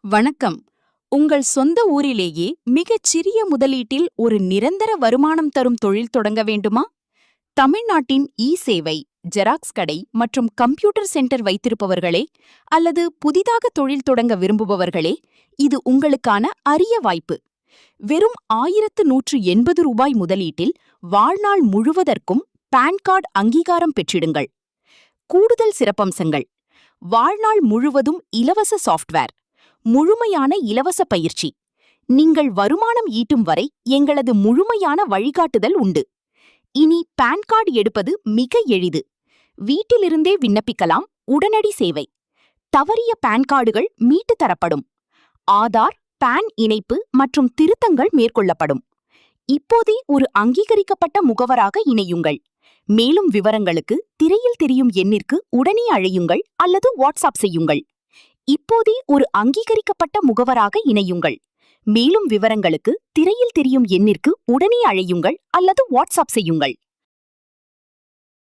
வணக்கம். உங்கள் சொந்த ஊரிலேயே மிகச் சிறிய முதலீட்டில் ஒரு நிரந்தர வருமானம் தரும் தொழில் தொடங்க வேண்டுமா? தமிழ்நாட்டின் சேவை, ஜெராக்ஸ் கடை மற்றும் கம்ப்யூட்டர் சென்டர் வைத்திருப்பவர்களே அல்லது புதிதாக தொழில் தொடங்க விரும்புபவர்களே, இது உங்களுக்கான அரிய வாய்ப்பு. வெறும் ரூ. 1180 முதலீட்டில் வாழ்நாள் முழுவதற்கும் பான் கார்டு அங்கீகாரம் பெற்றிடுங்கள். கூடுதல் சிறப்பம்சங்கள்: வாழ்நாள் முழுவதும் இலவச சாஃப்ட்வேர், முழுமையான இலவச பயிற்சி, நீங்கள் வருமானம் ஈட்டும் வரை எங்களது முழுமையான வழிகாட்டுதல் உண்டு. இனி பான் கார்டு எடுப்பது மிக எளிது. வீட்டிலிருந்தே விண்ணப்பிக்கலாம். உடனடி சேவை. தவறிய பான் கார்டுகள் மீட்டு தரப்படும். ஆதார், பான் இணைப்பு மற்றும் திருத்தங்கள் மேற்கொள்ளப்படும். இப்போதே ஒரு அங்கீகரிக்கப்பட்ட முகவராக இணையுங்கள். மேலும் விவரங்களுக்கு திரையில் தெரியும் எண்ணிற்கு உடனே அழையுங்கள் அல்லது வாட்ஸ்அப் செய்யுங்கள். இப்போதே ஒரு அங்கீகரிக்கப்பட்ட முகவராக இணையுங்கள். மேலும் விவரங்களுக்கு திரையில் தெரியும் எண்ணிற்கு உடனே அழையுங்கள் அல்லது வாட்ஸ்அப் செய்யுங்கள்.